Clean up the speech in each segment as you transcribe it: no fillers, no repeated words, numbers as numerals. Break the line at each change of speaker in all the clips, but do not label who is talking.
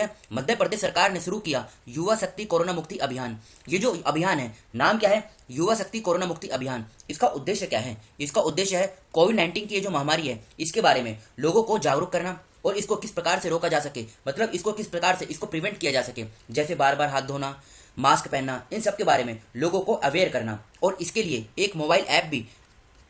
है, मध्य प्रदेश सरकार ने शुरू किया युवा शक्ति कोरोना मुक्ति अभियान। ये जो अभियान है, नाम क्या है? युवा शक्ति कोरोना मुक्ति अभियान। इसका उद्देश्य क्या है? इसका उद्देश्य है कोविड-19 की ये जो महामारी है, इसके बारे में लोगों को जागरूक करना और इसको किस प्रकार से रोका जा सके, मतलब इसको किस प्रकार से इसको प्रिवेंट किया जा सके, जैसे बार बार हाथ धोना, मास्क पहनना, इन सब के बारे में लोगों को अवेयर करना। और इसके लिए एक मोबाइल ऐप भी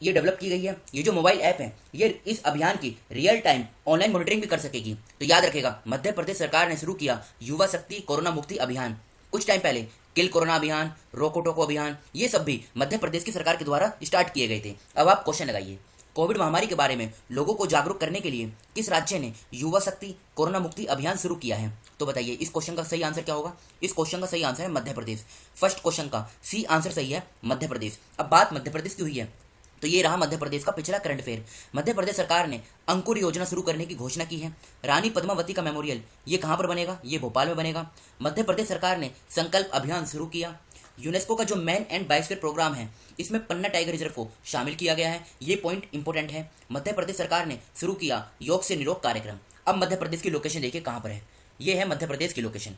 ये डेवलप की गई है। ये जो मोबाइल ऐप है, ये इस अभियान की रियल टाइम ऑनलाइन मॉनिटरिंग भी कर सकेगी। तो याद रखेगा, मध्य प्रदेश सरकार ने शुरू किया युवा शक्ति कोरोना मुक्ति अभियान। कुछ टाइम पहले किल कोरोना अभियान, रोको टोको अभियान, ये सब भी मध्य प्रदेश की सरकार के द्वारा स्टार्ट किए गए थे। अब आप क्वेश्चन लगाइए, कोविड महामारी के बारे में लोगों को जागरूक करने के लिए किस राज्य ने युवा शक्ति कोरोना मुक्ति अभियान शुरू किया है? तो बताइए इस क्वेश्चन का सही आंसर क्या होगा? इस क्वेश्चन का सही आंसर है मध्य प्रदेश। फर्स्ट क्वेश्चन का सी आंसर सही है, मध्य प्रदेश। अब बात मध्य प्रदेश की हुई है, तो ये रहा मध्य प्रदेश का पिछला करंट अफेयर। मध्य प्रदेश सरकार ने अंकुर योजना शुरू करने की घोषणा की है। रानी पद्मावती का मेमोरियल ये कहाँ पर बनेगा? ये भोपाल में बनेगा। मध्य प्रदेश सरकार ने संकल्प अभियान शुरू किया। यूनेस्को का जो मैन एंड बायोस्फीयर प्रोग्राम है, इसमें पन्ना टाइगर रिजर्व को शामिल किया गया है। ये पॉइंट इंपॉर्टेंट है। मध्य प्रदेश सरकार ने शुरू किया योग से निरोग कार्यक्रम। अब मध्य प्रदेश की लोकेशन देखिए कहाँ पर है। ये है मध्य प्रदेश की लोकेशन,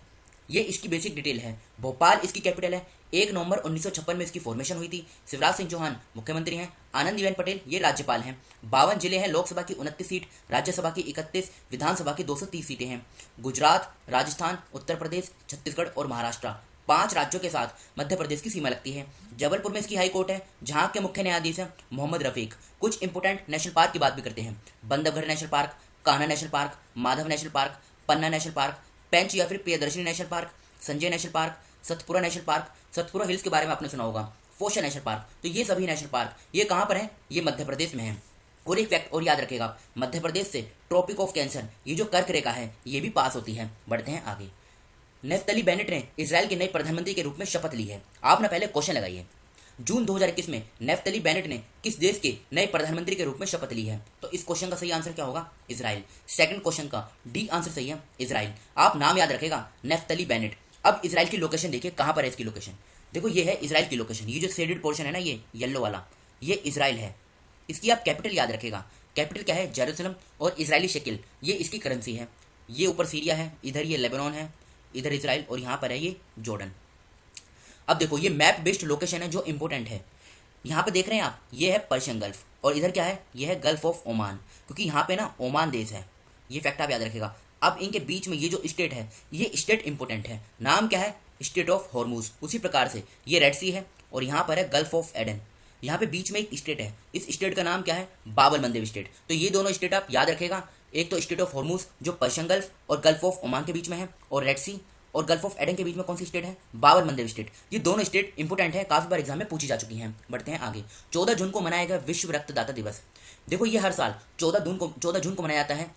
ये इसकी बेसिक डिटेल है। भोपाल इसकी कैपिटल है। 1 नवंबर 1956 में इसकी फॉर्मेशन हुई थी। शिवराज सिंह चौहान मुख्यमंत्री हैं। आनंदीबेन पटेल ये राज्यपाल हैं। 52 जिले हैं। लोकसभा की 29 सीट, राज्यसभा की 31, विधानसभा की 230 सीटें हैं। गुजरात, राजस्थान, उत्तर प्रदेश, छत्तीसगढ़ और महाराष्ट्र, 5 राज्यों के साथ मध्य प्रदेश की सीमा लगती है। जबलपुर में इसकी हाई कोर्ट है, जहाँ के मुख्य न्यायाधीश हैं मोहम्मद रफीक। कुछ इंपोर्टेंट नेशनल पार्क की बात भी करते हैं। Bandhavgarh national park, Kanha national park, Madhav national park, Panna national park, Pench या फिर Priyadarshini national park, Sanjay national park, Satpura national park, Satpura hills के बारे में आपने सुना होगा, फोशा नेशनल पार्क। तो ये सभी नेशनल पार्क ये कहाँ पर है? ये मध्य प्रदेश में है। और एक फैक्ट और याद रखेगा, मध्य प्रदेश से ट्रॉपिक ऑफ कैंसर ये जो कर्क रेखा है, ये भी पास होती है। बढ़ते हैं आगे। नेफ्तली बेनेट ने इजराइल के नए प्रधानमंत्री के रूप में शपथ ली है। आपने पहले क्वेश्चन लगाइए, जून 2021 में नेफ्तली बेनेट ने किस देश के नए प्रधानमंत्री के रूप में शपथ ली है? तो इस क्वेश्चन का सही आंसर क्या होगा? इजराइल। सेकंड क्वेश्चन का डी आंसर सही है, इजराइल। आप नाम याद रखेगा, नेफ्तली बेनेट। अब इजराइल की लोकेशन देखिए कहाँ पर है इसकी लोकेशन। देखो ये है इजराइल की लोकेशन। ये जो शेडेड पोर्शन है ना, ये येलो वाला, ये इजराइल है। इसकी आप कैपिटल याद रखेगा। कैपिटल क्या है? जेरूसलम। और इजरायली शेकिल ये इसकी करेंसी है। ये ऊपर सीरिया है, इधर ये लेबनान है, इधर इजराइल, और यहाँ पर है ये जॉर्डन। अब देखो ये मैप बेस्ड लोकेशन है जो इंपॉर्टेंट है। यहाँ पे देख रहे हैं आप, ये है पर्शियन गल्फ, और इधर क्या है? ये है गल्फ ऑफ ओमान, क्योंकि यहाँ पे ना ओमान देश है। ये फैक्ट आप याद रखेगा। अब इनके बीच में ये जो स्टेट है, ये स्टेट इंपॉर्टेंट है। नाम क्या है? State of Hormuz. उसी प्रकार से ये रेड सी है, और यहाँ पर है गल्फ ऑफ एडन। यहाँ पे बीच में एक स्टेट है। इस स्टेट का नाम क्या है? बाब अल मंदेब स्टेट। तो ये दोनों स्टेट आप याद रखेगा। एक तो स्टेट ऑफ हॉर्मूज जो पर्शियन गल्फ और गल्फ ऑफ ओमान के बीच में है, और रेड सी और गल्फ ऑफ एडन के बीच में कौन सी स्टेट है? बाब अल मंदेब स्टेट। ये दोनों स्टेट इंपॉर्टेंट है, काफी बार एग्जाम में पूछी जा चुकी हैं। बढ़ते हैं आगे। 14 जून को मनाया गया विश्व रक्तदाता दिवस। देखो ये हर साल 14 जून को मनाया जाता है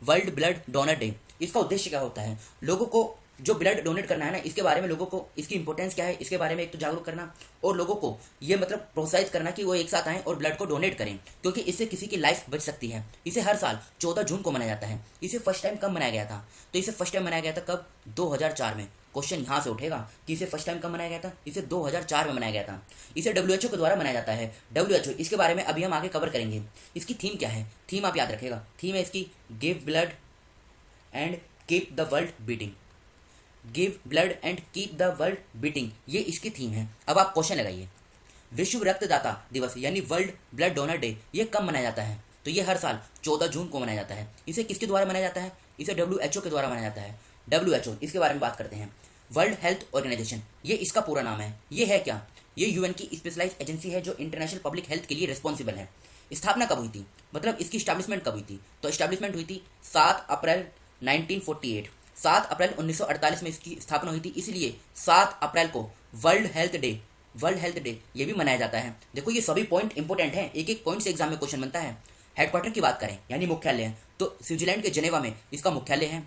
वर्ल्ड ब्लड डोनर डे। इसका उद्देश्य क्या होता है? लोगों को जो ब्लड डोनेट करना है ना, इसके बारे में लोगों को इसकी इंपॉर्टेंस क्या है, इसके बारे में एक तो जागरूक करना, और लोगों को ये मतलब प्रोत्साहित करना कि वो एक साथ आएं और ब्लड को डोनेट करें, क्योंकि इससे किसी की लाइफ बच सकती है। इसे हर साल 14 जून को मनाया जाता है। इसे फर्स्ट टाइम कब मनाया गया था? तो इसे फर्स्ट टाइम मनाया गया था कब? 2004 में। क्वेश्चन यहाँ से उठेगा कि इसे फर्स्ट टाइम कब मनाया गया था? इसे 2004 में मनाया गया था। इसे WHO के द्वारा मनाया जाता है। WHO, इसके बारे में अभी हम आगे कवर करेंगे। इसकी थीम क्या है? थीम आप याद रखेगा। थीम है इसकी give blood and keep the world beating. Give blood and keep the world beating, ये इसकी थीम है। अब आप क्वेश्चन लगाइए, विश्व रक्तदाता दिवस यानी वर्ल्ड ब्लड डोनर डे ये कब मनाया जाता है? तो ये हर साल 14 जून को मनाया जाता है। इसे किसके द्वारा मनाया जाता है? इसे WHO के द्वारा मनाया जाता है। WHO, इसके बारे में बात करते हैं। वर्ल्ड हेल्थ ऑर्गेनाइजेशन, ये इसका पूरा नाम है। ये है क्या? ये UN की स्पेशलाइज्ड एजेंसी है जो इंटरनेशनल पब्लिक हेल्थ के लिए रिस्पॉन्सिबल है। स्थापना कब हुई थी? मतलब इसकी स्टैब्लिशमेंट कब हुई थी? तो स्टैब्लिशमेंट हुई थी 7 अप्रैल 1948। 7 अप्रैल 1948 में इसकी स्थापना हुई थी, इसलिए 7 अप्रैल को वर्ल्ड हेल्थ डे ये भी मनाया जाता है। देखो ये सभी पॉइंट इंपॉर्टेंट हैं, एक एक पॉइंट से एग्जाम में क्वेश्चन बनता है। हेडक्वार्टर की बात करें यानी मुख्यालय है, तो स्विट्जरलैंड के जेनेवा में इसका मुख्यालय है।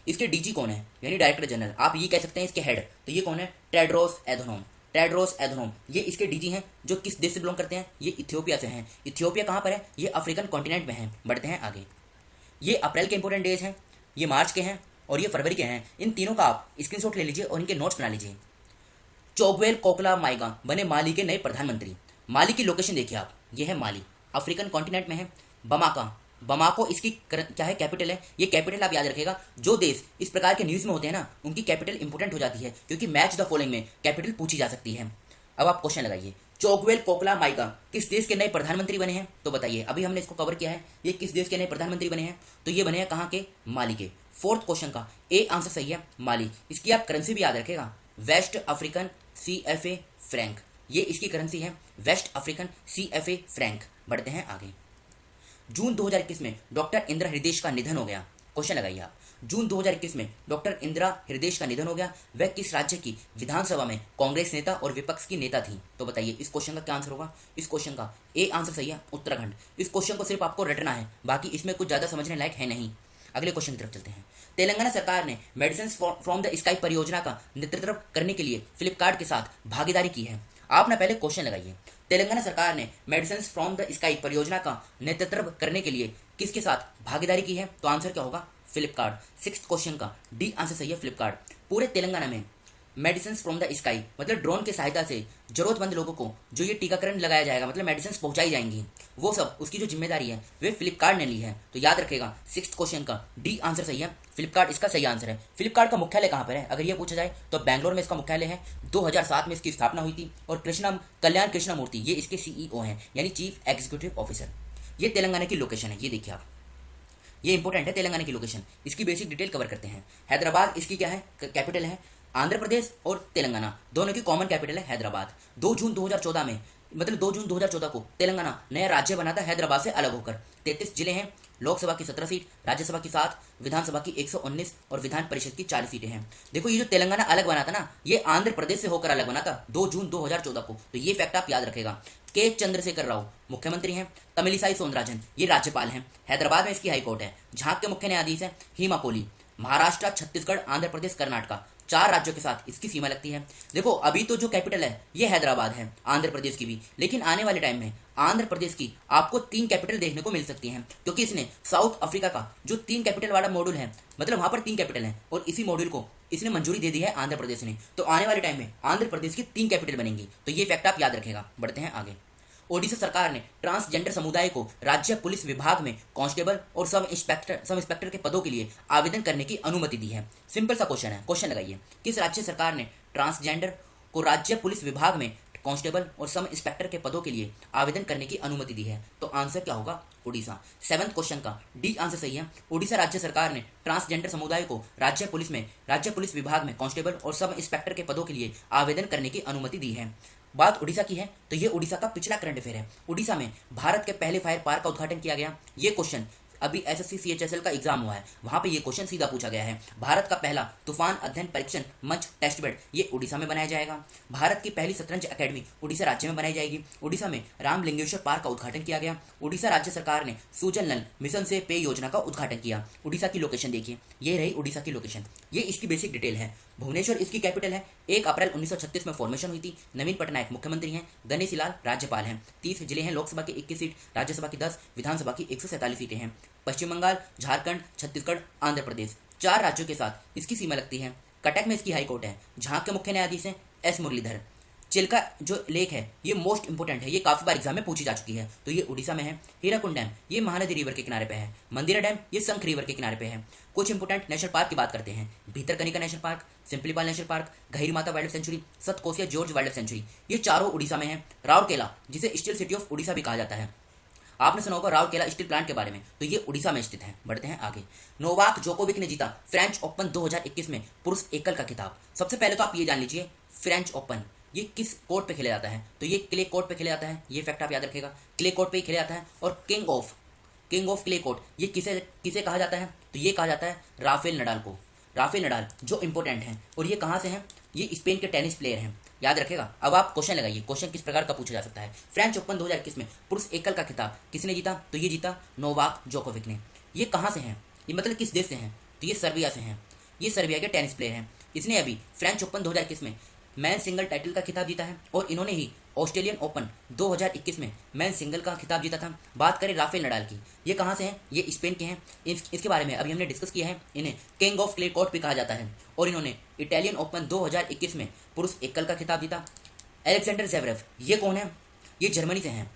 इसके DG कौन है? यानी डायरेक्टर जनरल, आप ये कह सकते हैं इसके हेड। तो ये कौन है? टेड्रोस एधनोम। ये इसके DG हैं, जो किस देश से बिलोंग करते हैं? ये इथियोपिया से हैं। इथियोपिया कहाँ पर है? ये अफ्रीकन कॉन्टिनेंट में है। बढ़ते हैं आगे। ये अप्रैल के इंपॉर्टेंट डेज हैं, ये मार्च के हैं, और ये फरवरी के हैं। इन तीनों का आप स्क्रीनशॉट ले लीजिए और इनके नोट्स बना लीजिए। चोगवेल कोकला माइगा बने माली के नए प्रधानमंत्री। माली की लोकेशन देखिए आप, ये है माली, अफ्रीकन कॉन्टिनेंट में है। बमाका बमाको इसकी क्या है, कैपिटल है। ये कैपिटल आप याद रखेगा, जो देश इस प्रकार के न्यूज़ में होते हैं ना, उनकी कैपिटल इंपॉर्टेंट हो जाती है, क्योंकि मैच द फॉलोइंग में कैपिटल पूछी जा सकती है। अब आप क्वेश्चन लगाइए, चोगवेल कोकला माइका किस देश के नए प्रधानमंत्री बने हैं? तो बताइए, अभी हमने इसको कवर किया है, ये किस देश के नए प्रधानमंत्री बने हैं? तो ये बने हैं कहाँ के? माली के। फोर्थ क्वेश्चन का ए आंसर सही है, माली। इसकी आप करेंसी भी याद रखेगा, वेस्ट अफ्रीकन CFA फ्रैंक। ये इसकी करेंसी है, वेस्ट अफ्रीकन CFA फ्रैंक। बढ़ते हैं आगे। जून 2021 में डॉक्टर इंदिरा हृदयेश का निधन हो गया। क्वेश्चन लगाइए आप, जून 2021 में डॉक्टर इंदिरा हृदयेश का निधन हो गया, वह किस राज्य की विधानसभा में कांग्रेस नेता और विपक्ष की नेता थी? तो बताइए इस क्वेश्चन का क्या आंसर होगा? इस क्वेश्चन का ए आंसर सही है, उत्तराखंड। इस क्वेश्चन को सिर्फ आपको रटना है, बाकी इसमें कुछ ज्यादा समझने लायक है नहीं। अगले क्वेश्चन की तरफ चलते हैं। तेलंगाना सरकार ने मेडिसिन फ्रॉम द स्काई परियोजना का नेतृत्व करने के लिए फ्लिपकार्ट के साथ भागीदारी की है। आप ना पहले क्वेश्चन लगाइए, तेलंगाना सरकार ने मेडिसिन फ्रॉम द स्काई परियोजना का नेतृत्व करने के लिए किसके साथ भागीदारी की है? तो आंसर क्या होगा? फ्लिपकार्ट। सिक्स्थ क्वेश्चन का डी आंसर सही है, फ्लिपकार्ट। पूरे तेलंगाना में मेडिसिन फ्रॉम द स्काई मतलब ड्रोन की सहायता से जरूरतमंद लोगों को जो ये टीकाकरण लगाया जाएगा, मतलब मेडिसिन पहुंचाई जाएंगी, वो सब उसकी जो जिम्मेदारी है वे फ्लिपकार्ट ने ली है। तो याद रखेगा, सिक्स्थ क्वेश्चन का डी आंसर सही है, फ्लिपकार्ट इसका सही आंसर है। फ्लिपकार्ट का मुख्यालय कहाँ पर है अगर ये पूछा जाए तो बैंगलोर में इसका मुख्यालय है। 2007 में इसकी स्थापना हुई थी और कल्याण कृष्णमूर्ति ये इसके CEO हैं, यानी चीफ एग्जीक्यूटिव ऑफिसर। ये तेलंगाना की लोकेशन है, ये देखिए आप, ये इंपॉर्टेंट है तेलंगाना की लोकेशन। इसकी बेसिक डिटेल कवर करते हैं। हैदराबाद इसकी क्या है? कैपिटल है। आंध्र प्रदेश और तेलंगाना दोनों की कॉमन कैपिटल है हैदराबाद। 2 जून 2014 में, मतलब 2 जून 2014 को तेलंगाना नया राज्य बना था हैदराबाद से अलग होकर। 33 जिले हैं, लोकसभा की 17 सीट, राज्यसभा की 7, विधानसभा की 119 और विधान परिषद की 40 सीटें हैं। देखो ये जो तेलंगाना अलग बना था ना, ये आंध्र प्रदेश से होकर अलग बना था 2 जून 2014 को। तो ये फैक्ट आप याद रखेगा। के चंद्रशेखर राव मुख्यमंत्री हैं, तमिलिसाई सौंदरराजन ये राज्यपाल हैं। हैदराबाद में इसकी हाईकोर्ट है। झांक के मुख्य न्यायाधीश हैं हेमा कोहली। महाराष्ट्र, छत्तीसगढ़, आंध्र प्रदेश, कर्नाटका 4 राज्यों के साथ इसकी सीमा लगती है। देखो अभी तो जो कैपिटल है ये हैदराबाद है, आंध्र प्रदेश की भी, लेकिन आने वाले टाइम में आंध्र प्रदेश की आपको 3 कैपिटल देखने को मिल सकती हैं, क्योंकि इसने साउथ अफ्रीका का जो 3 कैपिटल वाला मॉड्यूल है, मतलब वहां पर 3 कैपिटल हैं और इसी मॉड्यूल को इसने मंजूरी दे दी है आंध्र प्रदेश ने। तो आने वाले टाइम में आंध्र प्रदेश की 3 कैपिटल बनेंगी। तो ये फैक्ट आप याद रखेगा। बढ़ते हैं आगे। ओडिशा सरकार ने ट्रांसजेंडर समुदाय को राज्य पुलिस विभाग में कांस्टेबल और सब इंस्पेक्टर के पदों के लिए आवेदन करने की अनुमति दी है। सिंपल सा क्वेश्चन है, क्वेश्चन लगाइए, किस राज्य सरकार ने ट्रांसजेंडर को राज्य पुलिस विभाग में कांस्टेबल और सब इंस्पेक्टर के पदों के लिए आवेदन करने की अनुमति दी है? तो आंसर क्या होगा? उड़ीसा। 7th क्वेश्चन का डी आंसर सही है। उड़ीसा राज्य सरकार ने ट्रांसजेंडर समुदाय को राज्य पुलिस विभाग में कांस्टेबल और सब इंस्पेक्टर के पदों के लिए आवेदन करने की अनुमति दी है। बात उड़ीसा की है तो ये उड़ीसा का पिछला करंट अफेयर है। उड़ीसा में भारत के पहले फायर पार्क का उद्घाटन किया गया। ये क्वेश्चन अभी SSC CHSL का एग्जाम हुआ है, वहां पे ये क्वेश्चन सीधा पूछा गया है। भारत का पहला तूफान अध्ययन परीक्षण मंच टेस्ट बेड ये उड़ीसा में बनाया जाएगा। भारत की पहली शतरंज अकेडमी उड़ीसा राज्य में बनाई जाएगी। उड़ीसा में रामलिंगेश्वर पार्क का उद्घाटन किया गया। उड़ीसा राज्य सरकार ने सुजल नल मिशन से पेय योजना का उद्घाटन किया। उड़ीसा की लोकेशन देखिए, ये रही उड़ीसा की लोकेशन, ये इसकी बेसिक डिटेल है। भुवनेश्वर इसकी कैपिटल है। 1 अप्रैल 1936 में फॉर्मेशन हुई थी। नवीन पटनायक मुख्यमंत्री हैं, गणेशी लाल राज्यपाल हैं। 30 जिले हैं, लोकसभा की 21 सीट, राज्यसभा की 10, विधानसभा की 147 सीटें हैं। पश्चिम बंगाल, झारखंड, छत्तीसगढ़, आंध्र प्रदेश 4 राज्यों के साथ इसकी सीमा लगती है। कटक में इसकी हाईकोर्ट है। झांक के मुख्य न्यायाधीश हैं S मुरलीधर। चिल्का जो लेक है ये मोस्ट इंपोर्टेंट है, ये काफी बार एग्जाम में पूछी जा चुकी है, तो ये उड़ीसा में है। हीराकुंड डैम ये महानदी रिवर के किनारे पे है। मंदिरा डैम ये शंख रिवर के किनारे पे है। कुछ इंपोर्टेंट नेशनल पार्क की बात करते हैं। Bhitarkanika national park, Simlipal national park, Gahirmatha wild sanctuary, Satkosia gorge wild sanctuary ये चारों उड़ीसा में है। राउरकेला जिसे स्टील सिटी ऑफ उड़ीसा भी कहा जाता है, आपने सुना होगा राउरकेला स्टील प्लांट के बारे में, तो ये उड़ीसा में स्थित है। बढ़ते हैं आगे। नोवाक जोकोविक ने जीता फ्रेंच ओपन 2021 में पुरुष एकल का खिताब। सबसे पहले तो आप ये जान लीजिए फ्रेंच ओपन ये किस कोर्ट पे खेला जाता है, तो ये क्ले कोर्ट पे खेला जाता है। ये फैक्ट आप याद रखेगा, क्ले कोर्ट पे ही खेला जाता है। और किंग ऑफ क्ले कोर्ट ये किसे किसे कहा जाता है, तो ये कहा जाता है राफेल नडाल को। राफेल नडाल जो इंपॉर्टेंट हैं, और ये कहाँ से हैं, ये स्पेन के टेनिस प्लेयर हैं, याद रखेगा। अब आप क्वेश्चन लगाइए, क्वेश्चन किस प्रकार का पूछा जा सकता है। फ्रेंच ओपन 2021 में पुरुष एकल का खिताब किसने जीता, तो ये जीता नोवाक जोकोविक ने। ये कहाँ से हैं, ये मतलब किस देश से हैं, तो ये सर्बिया से हैं। ये सर्बिया के टेनिस प्लेयर हैं। इसने अभी फ्रेंच ओपन 2021 में मैन सिंगल टाइटल का खिताब जीता है, और इन्होंने ही ऑस्ट्रेलियन ओपन 2021 में मैन सिंगल का खिताब जीता था। बात करें राफेल नडाल की, ये कहाँ से हैं, ये स्पेन के हैं। इसके बारे में अभी हमने डिस्कस किया है। इन्हें किंग ऑफ क्ले कोर्ट भी कहा जाता है, और इन्होंने इटालियन ओपन 2021 में पुरुष एकल का खिताब जीता। अलेक्जेंडर ज़वेरेव ये कौन है, ये जर्मनी से हैं,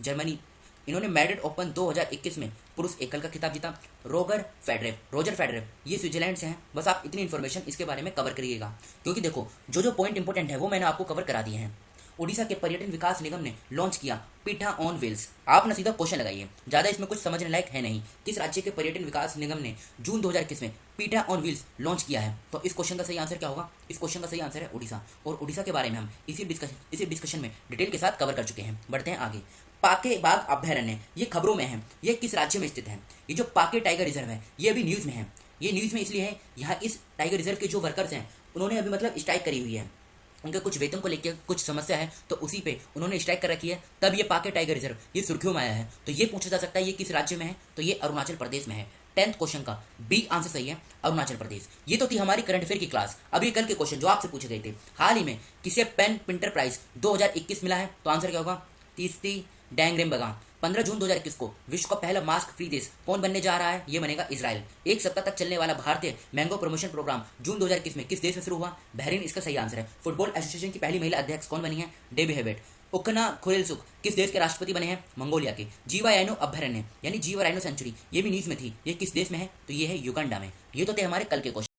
जर्मनी। इन्होंने मैड्रिड ओपन 2021 में पुरुष एकल का खिताब जीता? रोजर फेडरेव ये स्विट्जरलैंड से हैं। बस आप इतनी इन्फॉर्मेशन इसके बारे में कवर करिएगा, क्योंकि देखो जो जो पॉइंट इंपॉर्टेंट है वो मैंने आपको कवर करा दिए हैं। उड़ीसा के पर्यटन विकास निगम ने लॉन्च किया पीठा ऑन व्हील्स। आप ना सीधा क्वेश्चन लगाइए, ज़्यादा इसमें कुछ समझने लायक है नहीं। किस राज्य के पर्यटन विकास निगम ने जून 2021 में पीठा ऑन व्हील्स लॉन्च किया है? तो इस क्वेश्चन का सही आंसर क्या होगा? इस क्वेश्चन का सही आंसर है उड़ीसा। और उड़ीसा के बारे में हम इसी डिस्कशन में डिटेल के साथ कवर कर चुके हैं। बढ़ते हैं आगे। पाके बाघ अभ्यारण्य ये खबरों में है, ये किस राज्य में स्थित है? ये जो पाके टाइगर रिजर्व है ये अभी न्यूज़ में है। ये न्यूज़ में इसलिए है, यहाँ इस टाइगर रिजर्व के जो वर्कर्स हैं उन्होंने अभी मतलब स्ट्राइक करी हुई है। उनके कुछ वेतन को लेकर कुछ समस्या है, तो उसी पे उन्होंने स्ट्राइक कर रखी है, तब ये पाके टाइगर रिजर्व ये सुर्खियों में आया है। तो ये पूछा जा सकता है ये किस राज्य में है? तो ये अरुणाचल प्रदेश में है। 10th क्वेश्चन का बी आंसर सही है, अरुणाचल प्रदेश। ये तो थी हमारी करंट अफेयर की क्लास। अभी कल के क्वेश्चन जो आपसे पूछे गए थे, हाल ही में किसे पेन प्रिंटर प्राइज 2021 मिला है? तो आंसर क्या होगा? तीसरी डैंगरेम्बगा। 15 जून 2021 को विश्व का पहला मास्क फ्री देश कौन बनने जा रहा है? ये बनेगा इजराइल। एक सप्ताह तक चलने वाला भारतीय मैंगो प्रमोशन प्रोग्राम जून 2021 में किस देश में शुरू हुआ? बहरीन इसका सही आंसर है। फुटबॉल एसोसिएशन की पहली महिला अध्यक्ष कौन बनी है? डेबी हेबेट। उकना खुरेलसुख किस देश के राष्ट्रपति बने हैं? मंगोलिया के। जीवा राइनो अभ्यारण्य यानी जीवा राइनो सेंचुरी ये भी न्यूज में थी, ये किस देश में है? तो ये है युगांडा में। ये तो थे हमारे कल के क्वेश्चन।